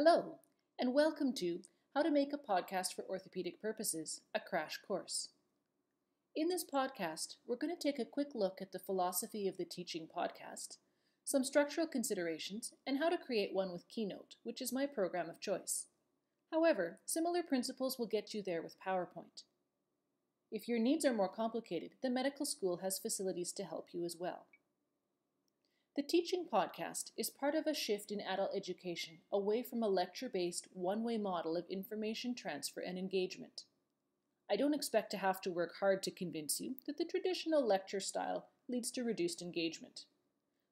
Hello, and welcome to How to Make a Podcast for Orthopedic Purposes, a crash course. In this podcast, we're going to take a quick look at the philosophy of the teaching podcast, some structural considerations, and how to create one with Keynote, which is my program of choice. However, similar principles will get you there with PowerPoint. If your needs are more complicated, the medical school has facilities to help you as well. The teaching podcast is part of a shift in adult education away from a lecture-based, one-way model of information transfer and engagement. I don't expect to have to work hard to convince you that the traditional lecture style leads to reduced engagement.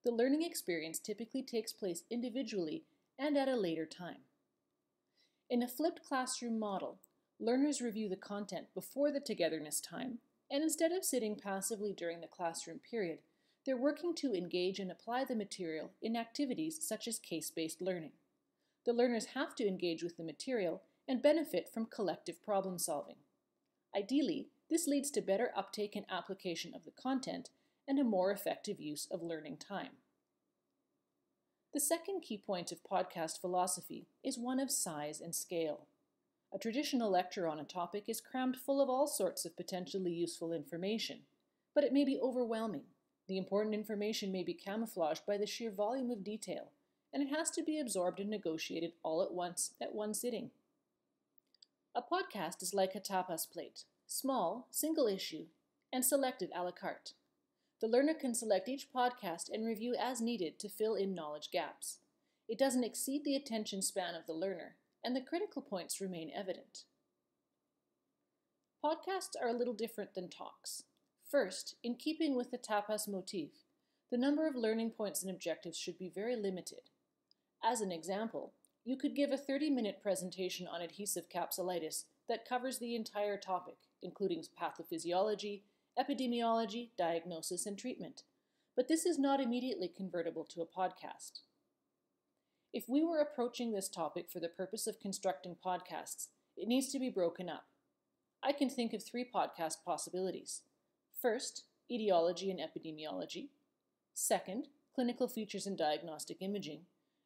The learning experience typically takes place individually and at a later time. In a flipped classroom model, learners review the content before the togetherness time, and instead of sitting passively during the classroom period, they're working to engage and apply the material in activities such as case-based learning. The learners have to engage with the material and benefit from collective problem solving. Ideally, this leads to better uptake and application of the content and a more effective use of learning time. The second key point of podcast philosophy is one of size and scale. A traditional lecture on a topic is crammed full of all sorts of potentially useful information, but it may be overwhelming. The important information may be camouflaged by the sheer volume of detail, and it has to be absorbed and negotiated all at once at one sitting. A podcast is like a tapas plate, small, single issue, and selected a la carte. The learner can select each podcast and review as needed to fill in knowledge gaps. It doesn't exceed the attention span of the learner, and the critical points remain evident. Podcasts are a little different than talks. First, in keeping with the tapas motif, the number of learning points and objectives should be very limited. As an example, you could give a 30-minute presentation on adhesive capsulitis that covers the entire topic, including pathophysiology, epidemiology, diagnosis, and treatment. But this is not immediately convertible to a podcast. If we were approaching this topic for the purpose of constructing podcasts, it needs to be broken up. I can think of 3 podcast possibilities. First, etiology and epidemiology. Second, clinical features and diagnostic imaging.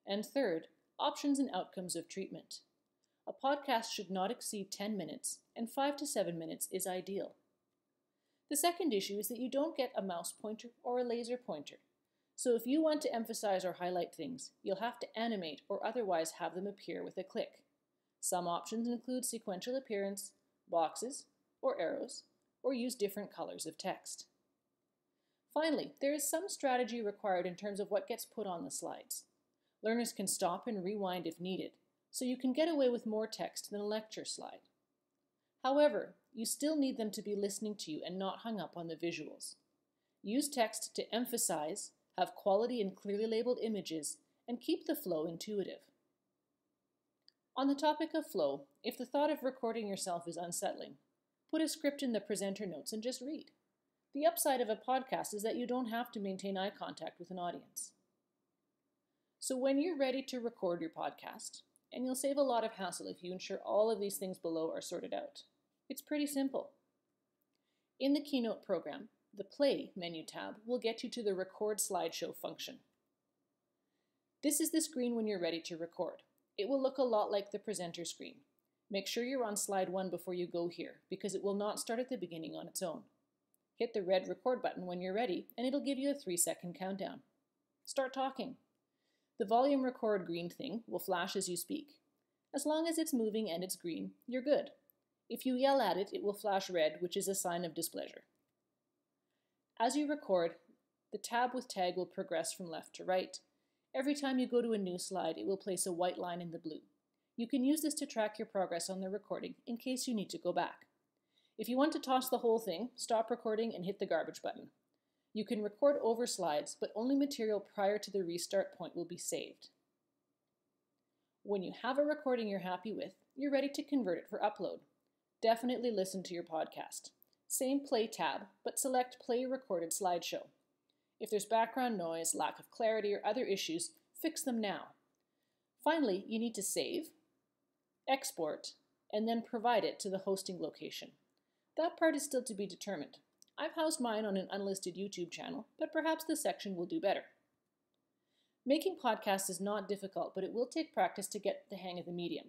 And third, options and outcomes of treatment. A podcast should not exceed 10 minutes, and 5 to 7 minutes is ideal. The second issue is that you don't get a mouse pointer or a laser pointer. So if you want to emphasize or highlight things, you'll have to animate or otherwise have them appear with a click. Some options include sequential appearance, boxes, or arrows, or use different colors of text. Finally, there is some strategy required in terms of what gets put on the slides. Learners can stop and rewind if needed, so you can get away with more text than a lecture slide. However, you still need them to be listening to you and not hung up on the visuals. Use text to emphasize, have quality and clearly labeled images, and keep the flow intuitive. On the topic of flow, if the thought of recording yourself is unsettling, put a script in the presenter notes and just read. The upside of a podcast is that you don't have to maintain eye contact with an audience. So when you're ready to record your podcast, and you'll save a lot of hassle if you ensure all of these things below are sorted out. It's pretty simple. In the Keynote program, the Play menu tab will get you to the Record Slideshow function. This is the screen when you're ready to record. It will look a lot like the presenter screen. Make sure you're on slide 1 before you go here, because it will not start at the beginning on its own. Hit the red record button when you're ready, and it'll give you a 3-second countdown. Start talking. The volume record green thing will flash as you speak. As long as it's moving and it's green, you're good. If you yell at it, it will flash red, which is a sign of displeasure. As you record, the tab with tag will progress from left to right. Every time you go to a new slide, it will place a white line in the blue. You can use this to track your progress on the recording in case you need to go back. If you want to toss the whole thing, stop recording and hit the garbage button. You can record over slides, but only material prior to the restart point will be saved. When you have a recording you're happy with, you're ready to convert it for upload. Definitely listen to your podcast. Same Play tab, but select Play Recorded Slideshow. If there's background noise, lack of clarity, or other issues, fix them now. Finally, you need to save, export, and then provide it to the hosting location. That part is still to be determined. I've housed mine on an unlisted YouTube channel, but perhaps this section will do better. Making podcasts is not difficult, but it will take practice to get the hang of the medium.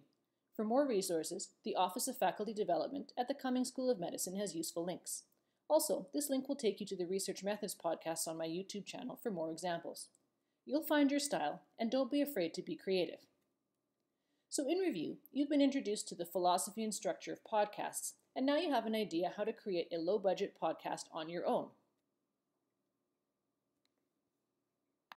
For more resources, the Office of Faculty Development at the Cummings School of Medicine has useful links. Also, this link will take you to the Research Methods podcast on my YouTube channel for more examples. You'll find your style, and don't be afraid to be creative. So in review, you've been introduced to the philosophy and structure of podcasts, and now you have an idea how to create a low-budget podcast on your own.